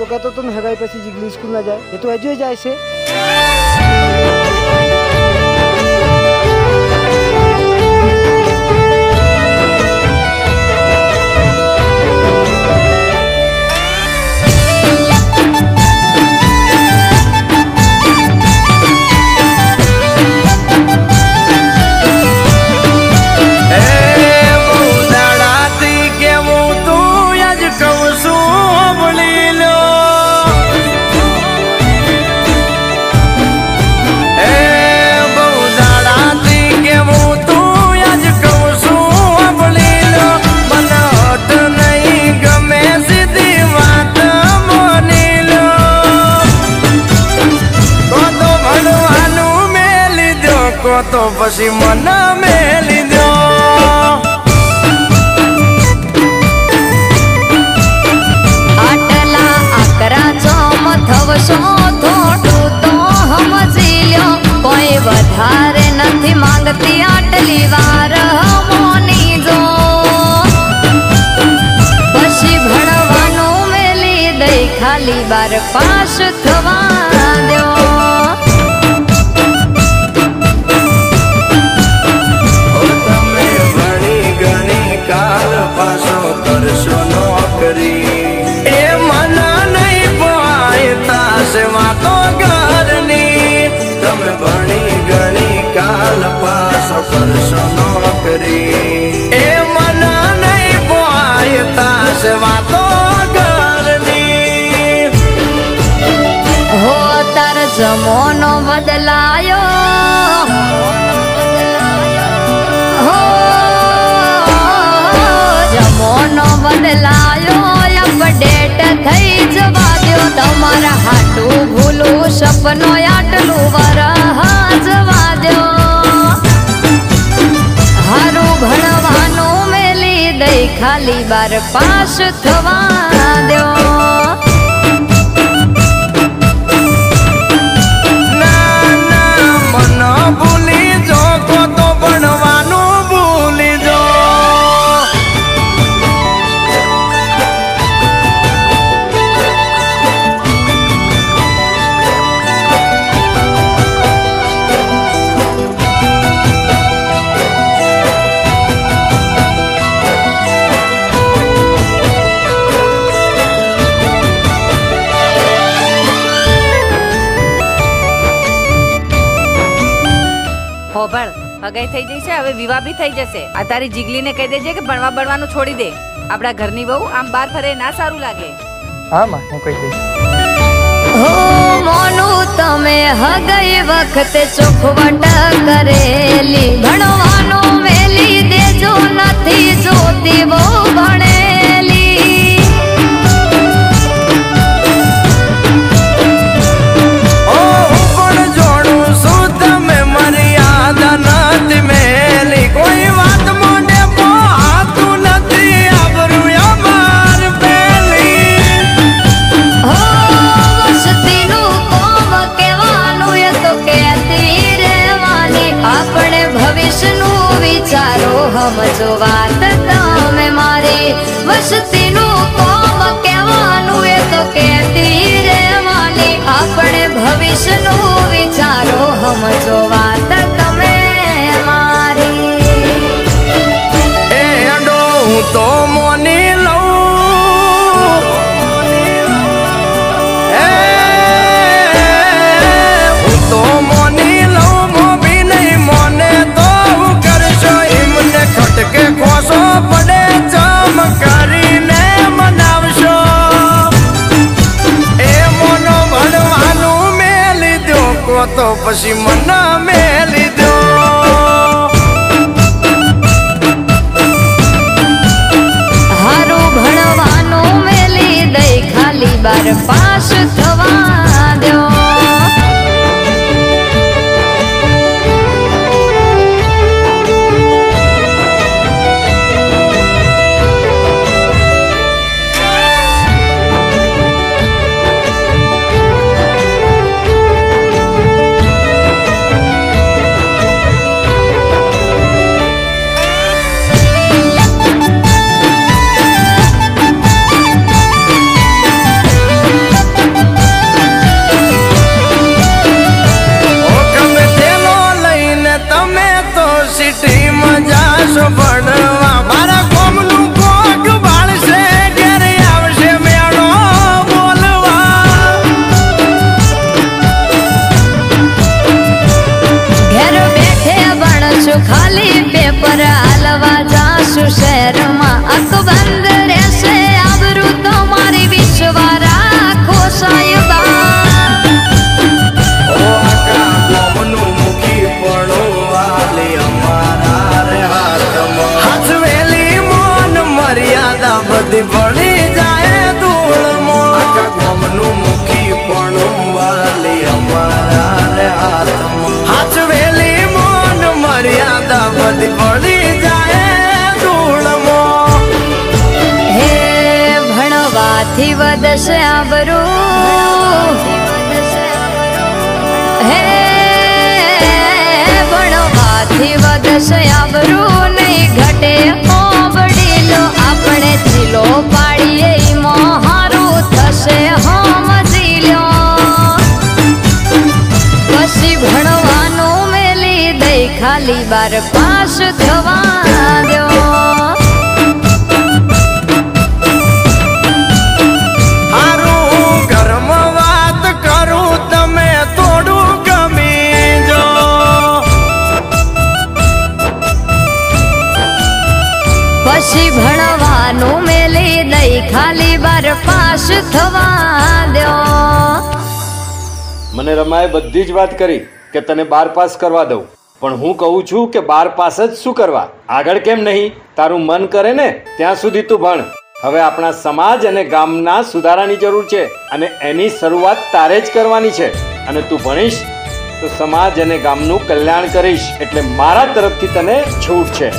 तो कहते तुम हगाई पी जिगली स्कूल ना जाए ये तो हजू जाए से तो पसी मन मेली दो आटला आकरा चोम थवशो थोड़ू तो समझी लो कोई वधारे नहीं मांगती आटली वार मोनी जो पसी भणवानो मेली दई खाली बार पास थवा दो जमोनो बदलायो हो जमोनो बदलायो अपडेट थई जवा दो तमारा हाटू भूलू सपनो आटलू वरहा जवा दो हारू भणवानो मेली दई खाली बार पास थवा दो भूली जो को तो बनवानू भूली जो હોબળ હગાઈ થઈ જઈ છે હવે વિવાહ બી થઈ જશે આ તારી જીગલીને કહી દેજે કે ભણવા બણવાનું છોડી દે આપડા ઘરની બહુ આમ બાર ફરે ના સારું લાગે હા માં હું કહી દઈશ हो मोनू तमे हगाई वक्त चोखवट करेली भणवानो मेली देजो नथी जोती वो भणेली हम जो बात तमे मारी वसती नु कोम केवानु ए तो कहती रे वाली अपने भविष्य नु विचारो हम जो बात तमे मारी ए अडो तो मोनी लो ए तो मोनी लो मो भी नहीं मोने तो करजो इमने खटके खोसो पड़े चमकारी ने मनावशो ए मोनो भणवानु मेली दो को तो पसी मना मेली दो हारू भणवानु मेली दई खाली बार पास थवा दो જાશું ખાલી પેપર હાલવા જાશું શહેરમાં અકબંધ રહેશે આબરૂ તમારી વિશ્વા રાખો સાહેબા ઓ આકા ગોમનું મુખી પણ વાલી અમારા રે હાથમાં હાથવેલી મોન મર્યાદા બધી ભણી જાય ધૂળમાં આકા ગોમનું મુખી પણ વાલી અમારા રે હાથમાં હાથવેલી મોન મર્યાદા બધી ભણી જાય ધૂળમાં હે ભણવાથી વધશે આબરૂ હે ભણવાથી વધશે આબરૂ નહીં ઘટે ઓબડીલો આપણે ચીલો પાડીએ ઈમાં હારું થશે સમજી લ્યો પછી ભણવાનું મેલી દઈ ખાલી બાર પાસ થવા દો હારું ઘરમાં વાત કરું તમે થોડું ગમી જો પછી ભણવાનું મેલી દઈ ખાલી બાર પાસ થવા દો મને રમાએ બધી જ વાત કરી કે તને 12 પાસ કરવા દઉં, પણ હું કહું છું કે 12 પાસ જ શું કરવા, આગળ કેમ નહીં? તારું મન કરે ને ત્યાં સુધી તું ભણ. હવે આપણા સમાજ અને ગામના સુધારાની જરૂર છે અને એની શરૂઆત તારે જ કરવાની છે. અને તું ભણીશ તો સમાજ અને ગામનું કલ્યાણ કરીશ, એટલે મારા તરફથી તને છૂટ છે.